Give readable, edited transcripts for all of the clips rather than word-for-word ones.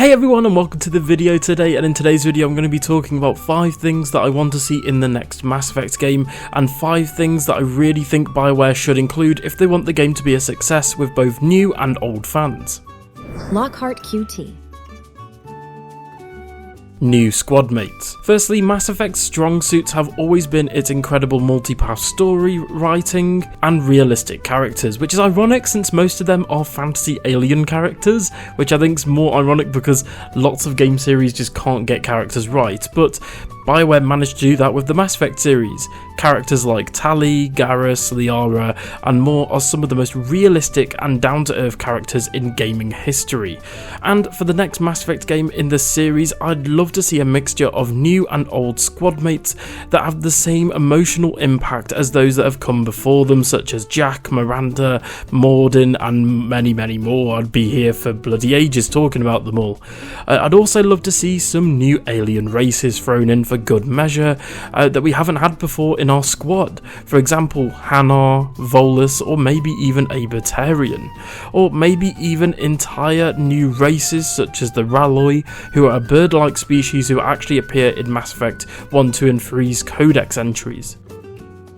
Hey everyone and welcome to the video today, and in today's video I'm going to be talking about 5 things that I want to see in the next Mass Effect game and 5 things that I really think BioWare should include if they want the game to be a success with both new and old fans. Lockhart QT. New Squadmates. Firstly, Mass Effect's strong suits have always been its incredible multipath story writing and realistic characters, which is ironic since most of them are fantasy alien characters, which I think is more ironic because lots of game series just can't get characters right, but BioWare managed to do that with the Mass Effect series. Characters like Tali, Garrus, Liara, and more are some of the most realistic and down-to-earth characters in gaming history. And for the next Mass Effect game in the series, I'd love to see a mixture of new and old squadmates that have the same emotional impact as those that have come before them, such as Jack, Miranda, Mordin, and many more. I'd be here for bloody ages talking about them all. I'd also love to see some new alien races thrown in for good measure that we haven't had before in our squad. For example, Hanar, Volus, or maybe even a Batarian. Or maybe even entire new races such as the Raloi, who are a bird-like species who actually appear in Mass Effect 1, 2 and 3's codex entries.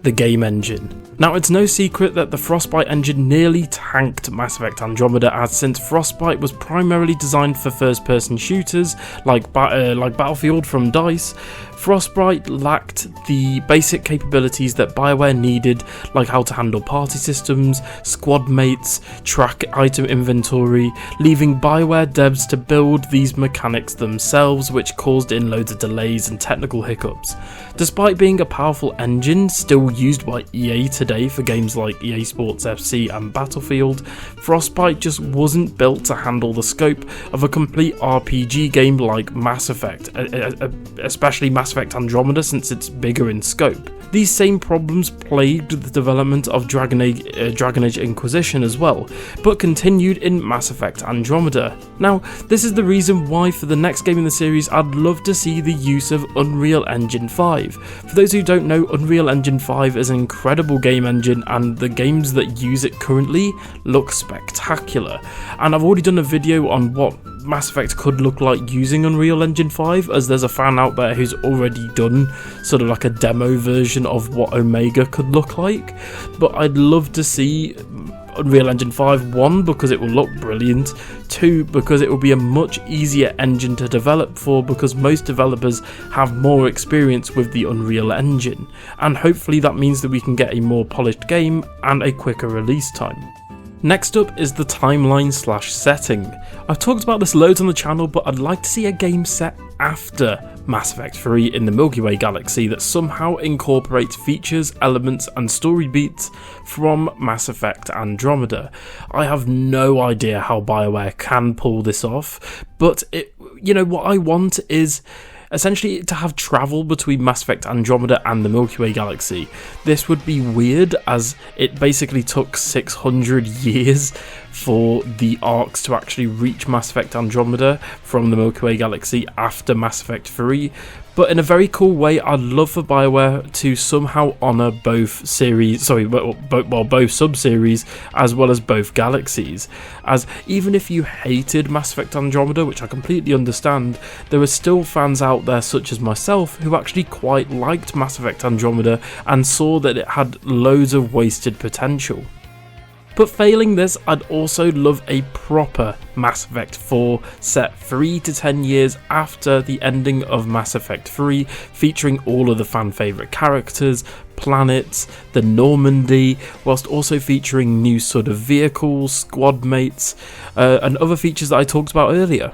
The game engine. Now, it's no secret that the Frostbite engine nearly tanked Mass Effect Andromeda, as since Frostbite was primarily designed for first-person shooters like Battlefield from DICE, Frostbite lacked the basic capabilities that BioWare needed, like how to handle party systems, squad mates, track item inventory, leaving BioWare devs to build these mechanics themselves, which caused in loads of delays and technical hiccups. Despite being a powerful engine still used by EA today for games like EA Sports FC and Battlefield, Frostbite just wasn't built to handle the scope of a complete RPG game like Mass Effect, especially Mass Effect Andromeda, since it's bigger in scope. These same problems plagued the development of Dragon Age Inquisition as well, but continued in Mass Effect Andromeda. Now, this is the reason why for the next game in the series I'd love to see the use of Unreal Engine 5. For those who don't know, Unreal Engine 5 is an incredible game engine, and the games that use it currently look spectacular. And I've already done a video on what Mass Effect could look like using Unreal Engine 5, as there's a fan out there who's already done sort of like a demo version of what Omega could look like. But I'd love to see Unreal Engine 5, 1, because it will look brilliant, 2, because it will be a much easier engine to develop for, because most developers have more experience with the Unreal Engine, and hopefully that means that we can get a more polished game and a quicker release time. Next up is the timeline/setting. I've talked about this loads on the channel, but I'd like to see a game set after Mass Effect 3 in the Milky Way galaxy that somehow incorporates features, elements and story beats from Mass Effect Andromeda. I have no idea how BioWare can pull this off, but what I want is essentially to have travel between Mass Effect Andromeda and the Milky Way galaxy. This would be weird, as it basically took 600 years for the arcs to actually reach Mass Effect Andromeda from the Milky Way galaxy after Mass Effect 3. But in a very cool way, I'd love for BioWare to somehow honour both sub-series as well as both galaxies. As even if you hated Mass Effect Andromeda, which I completely understand, there are still fans out there such as myself who actually quite liked Mass Effect Andromeda and saw that it had loads of wasted potential. But failing this, I'd also love a proper Mass Effect 4 set 3 to 10 years after the ending of Mass Effect 3, featuring all of the fan favourite characters, planets, the Normandy, whilst also featuring new sort of vehicles, squad mates, and other features that I talked about earlier.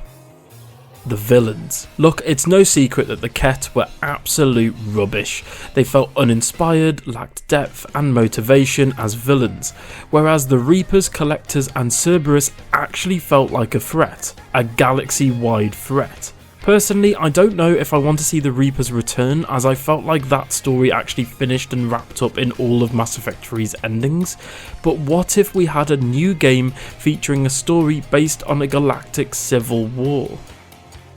The villains. Look, it's no secret that the Kett were absolute rubbish. They felt uninspired, lacked depth and motivation as villains, whereas the Reapers, Collectors and Cerberus actually felt like a threat, a galaxy-wide threat. Personally, I don't know if I want to see the Reapers return, as I felt like that story actually finished and wrapped up in all of Mass Effect 3's endings, but what if we had a new game featuring a story based on a galactic civil war?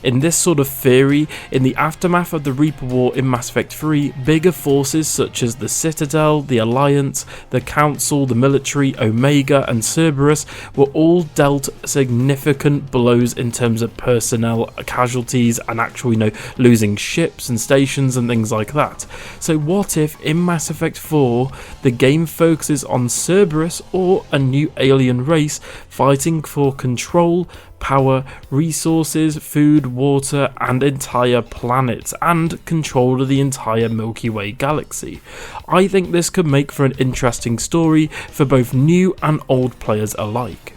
In this sort of theory, in the aftermath of the Reaper War in Mass Effect 3, bigger forces such as the Citadel, the Alliance, the Council, the military, Omega and Cerberus were all dealt significant blows in terms of personnel casualties and actually, losing ships and stations and things like that. So what if in Mass Effect 4 the game focuses on Cerberus or a new alien race fighting for control, power, resources, food, water, and entire planets, and control of the entire Milky Way galaxy? I think this could make for an interesting story for both new and old players alike.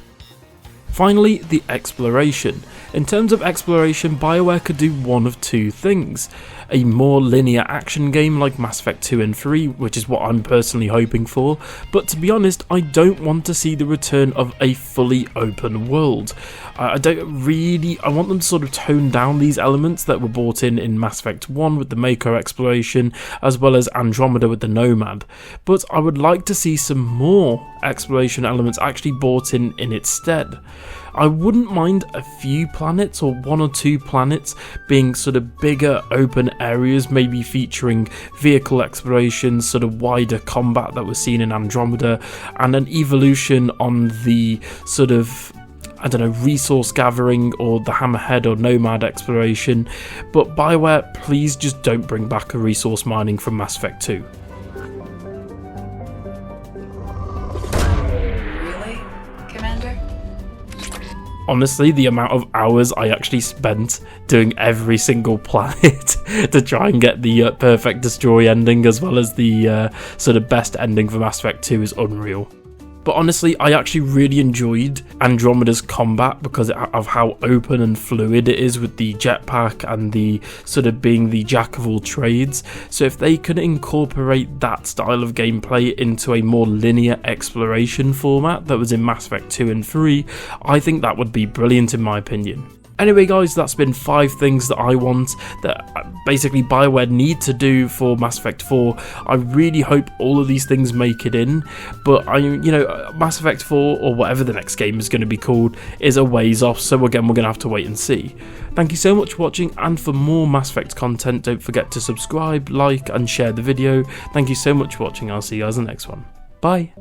Finally, the exploration. In terms of exploration, BioWare could do one of two things. A more linear action game like Mass Effect 2 and 3, which is what I'm personally hoping for, but to be honest, I don't want to see the return of a fully open world. I want them to sort of tone down these elements that were brought in Mass Effect 1 with the Mako exploration, as well as Andromeda with the Nomad, but I would like to see some more exploration elements actually brought in its stead. I wouldn't mind a few planets or one or two planets being sort of bigger open areas, maybe featuring vehicle exploration, sort of wider combat that was seen in Andromeda, and an evolution on the sort of, resource gathering or the Hammerhead or Nomad exploration. But BioWare, please just don't bring back a resource mining from Mass Effect 2. Honestly, the amount of hours I actually spent doing every single planet to try and get the perfect destroy ending, as well as the sort of best ending for Mass Effect 2, is unreal. But honestly, I actually really enjoyed Andromeda's combat because of how open and fluid it is with the jetpack and the sort of being the jack of all trades. So if they could incorporate that style of gameplay into a more linear exploration format that was in Mass Effect 2 and 3, I think that would be brilliant in my opinion. Anyway guys, that's been 5 things that I want, that basically BioWare need to do for Mass Effect 4. I really hope all of these things make it in, but Mass Effect 4, or whatever the next game is going to be called, is a ways off, so again, we're going to have to wait and see. Thank you so much for watching, and for more Mass Effect content, don't forget to subscribe, like, and share the video. Thank you so much for watching, I'll see you guys in the next one. Bye!